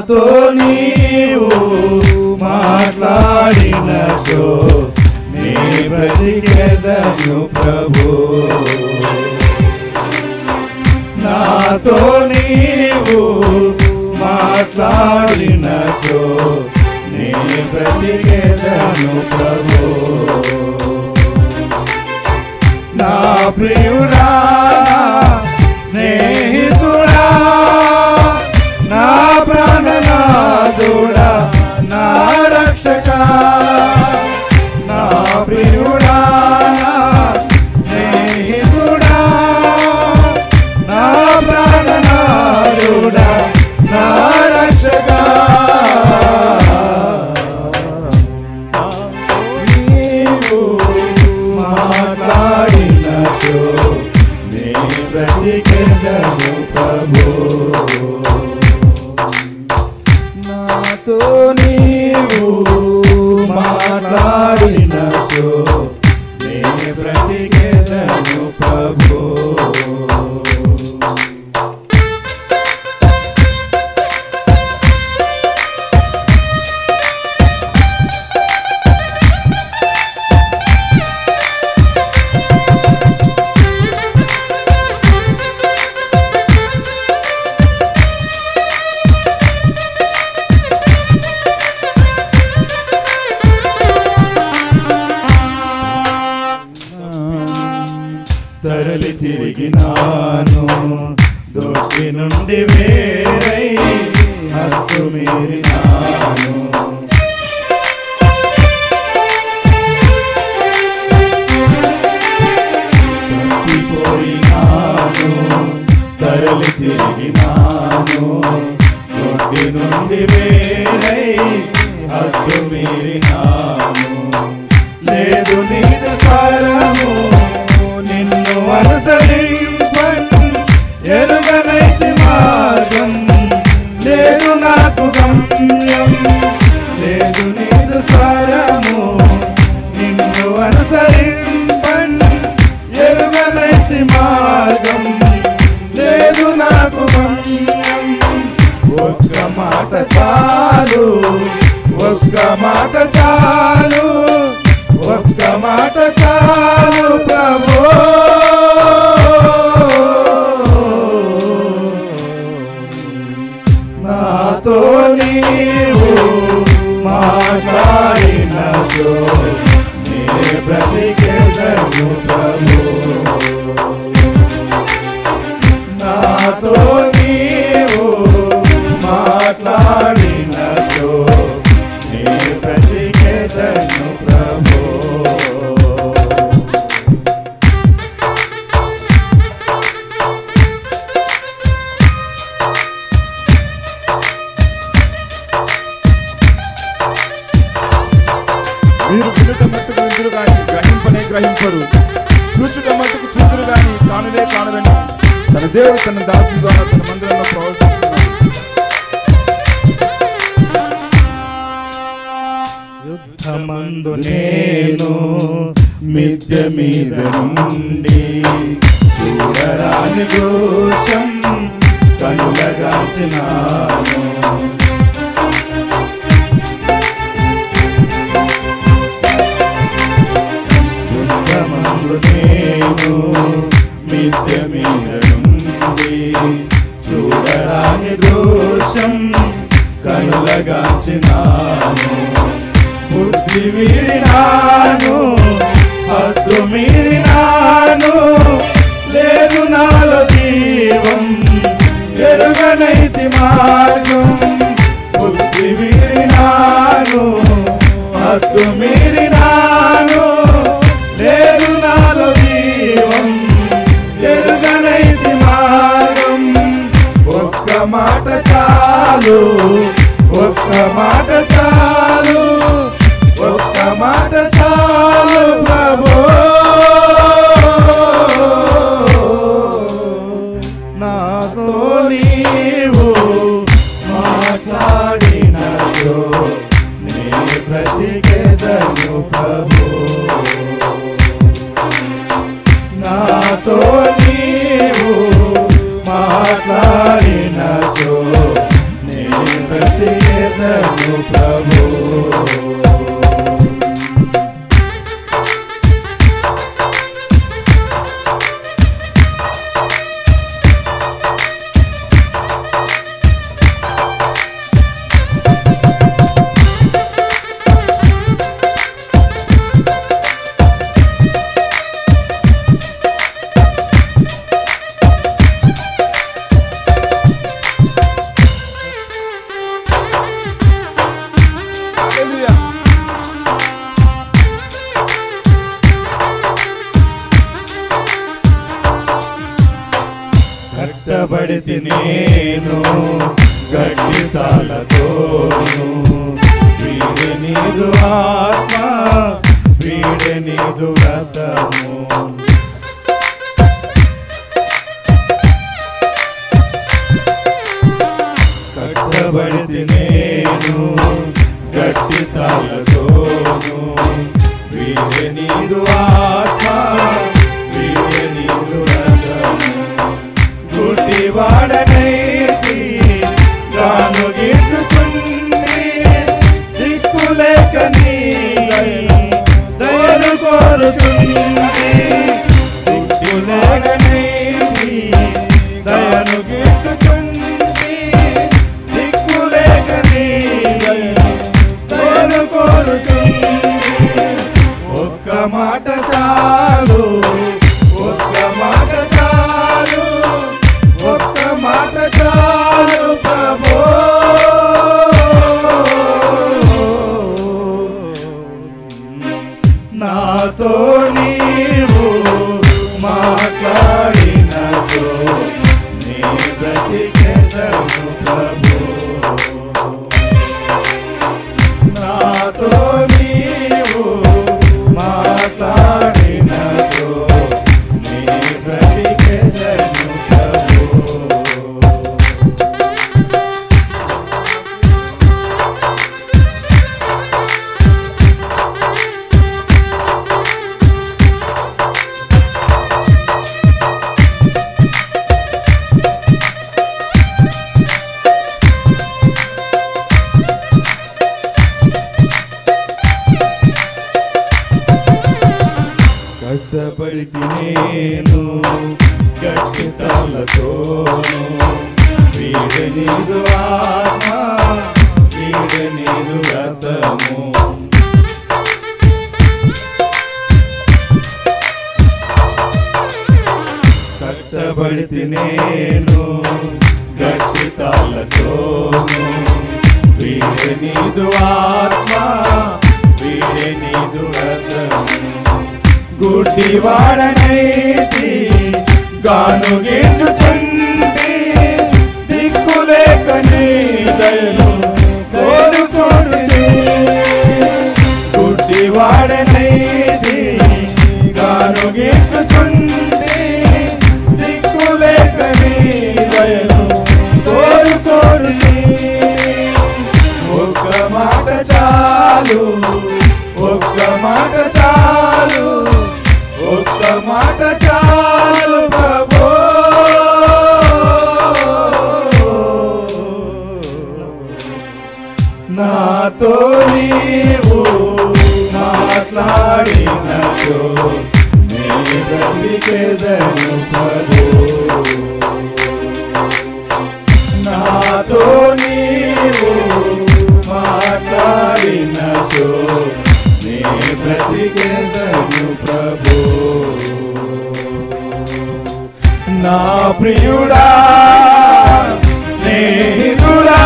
నాతో నీవు మాట్లాడినచో నీ బ్రతికెదను ప్రభు. నాతో నీవు మాట్లాడినచో నీ బ్రతికెదను ప్రభు. నా ప్రియుడా స్నేహితుడా నా ప్రాణనాథుడా నా రక్షక, నా ప్రియుడా స్నేహితుడా నా ప్రాణనాథుడా నా రక్షక. నీవు మాట్లాడినచో నీ బ్రతికెదను ప్రభు. నాతో నీవు మాట్లాడినచో నీ బ్రతికెదను ప్రభు. తరలి తిరిగినాను దొడ్డి నుండి వేరై హద్దు మీరినాను. తప్పిపోయినాను తరలి తిరిగినాను దొడ్డి నుండి వేరై హద్దు మీరినాను. లేదు నీదు స్వరము నిన్ను అనుసరింపన్ ఎరుగనైతి మార్గం, లేదు నాకు గమ్యం. లేదు నీదు స్వరము నిన్ను అనుసరింపన్ ఎరుగనైతి మార్గం, లేదు నాకు గమ్యం. ఒక్క మాట చాలు ఒక్క మాట చాలు ఒక్క మాట చాలు ప్రభు. నాతో నీవు మాట్లాడినచో నీ బ్రతికెదను ప్రభు. నాతో నీవు మాట్లాడినచో నీ బ్రతికెదను ప్రభు. మీరు వినుట మట్టుకు విందురు కానీ గ్రహింపనే గ్రహింపరు, చూచుట మట్టుకు చూదురు కానీ కానులే కానులని తన దేవుడు తన దాసుల ద్వారా తన మందిరంలో ప్రవర్తిస్తున్నాడు. యుద్ధమందు నేను మిద్దె మీద నుండి చూడరాని దోషం కనులగాచినాను. నేను మిద్దె మీద నుండి చూడరాని దోషం కనులగాచినాను. బుద్ధి వీడినాను హద్దు మీరినాను, లేదు నాలో జీవం ఎరుగనైతి మార్గం. బుద్ధి వీడినాను హద్దు మీరినాను, లేదు నాలో జీవం ఎరుగనైతి మార్గం. ఒక్క మాట చాలు ఒక్క మాట చాలు ఒక్క మాట చాలు ప్రభు. నాతో నీవు మాట్లాడినచో నీ బ్రతికెదను ప్రభు. నాతో నీవు మాట్లాడినచో నీ బ్రతికెదను బ్రతికెదను ప్రభు. కట్టబడితి నేను గట్టి తాళతోను, వీడే నీదు ఆత్మ, వీడే నీదు రథము. కట్టబడితి నేను గట్టి తాళతోను, వీడే నీదు ఆత్మ, వీడే నీదు రథము. గుడ్డివాడనైతి గాను గీర్చుచుండి, దిక్కులేక నీ దయను కోరుచుండి. దిక్కులేకనైతి దయను గీర్చుచుండి, దిక్కులేక నీ దయను కోరుచుండి. ఒక్క మాట చాలు, ఒక్క మాట చాలు, ఒక్క మాట చాలు ప్రభు. నాతో నీవు మాట్లాడినతో నీ బ్రతికెదను ప్రభు. నాతో నీవు మాట్లాడినతో నీ బ్రతికెదను ప్రభు. కష్టపడితి నేను గట్టి తాళతోను, వీడే నీదు ఆత్మ, వీడే నీదు రథము. కష్టపడితి నేను గట్టి తాళతోను, వీడే నీదు ఆత్మ, వీడే నీదు రథము. గుడ్డివాడనైతి గాను గీర్చుచుండి, దిక్కులేక నీ దయను కోరుచుండి. గుడ్డివాడనైతి గాను గీర్చుచుండి, దిక్కులేక నీ దయను కోరుచుండి. ఒక్క మాట చాలు, ఒక్క మాట చాలు, ఒక్క మాట చాలు ప్రభు. నాతో నీవు మాట్లాడినతో నీ బ్రతికెదను ప్రభు. నాతో నీవు మాట్లాడినతో నీ బ్రతికెదను ప్రభు. నా ప్రియుడా, స్నేహితుడా,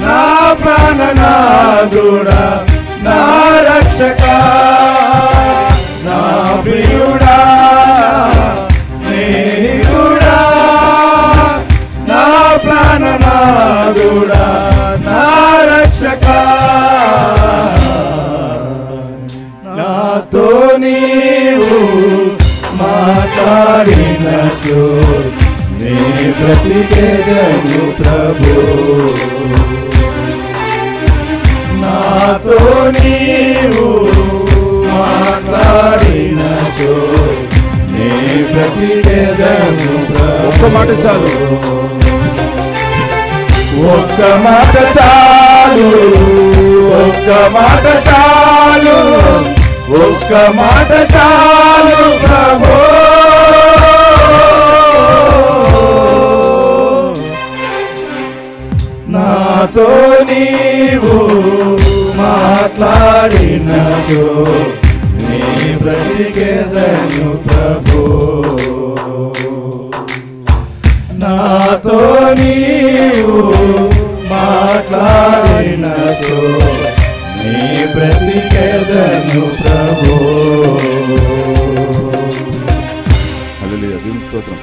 నా ప్రాణనాథుడా, నా రక్షక. నా ప్రియుడా, స్నేహితుడా, నా ప్రాణనాథుడా, నా రక్షక. నాతో నీవు మాట్లాడినచో నీ బ్రతికెదను ప్రభు. నాతో నీవు మాట్లాడినచో నీ బ్రతికెదను ప్రభు. ఒక్క మాట చాలు, ఒక్క మాట చాలు, ఒక్క మాట చాలు, ఒక్క మాట చాలు ప్రభు. నాతో నీవు మాట్లాడినచో నీ బ్రతికెదను ప్రభు. నాతో నీవు మాట్లాడినచో నీ బ్రతికెదను ప్రభు. హల్లెలూయా, దేవుని స్తోత్రం.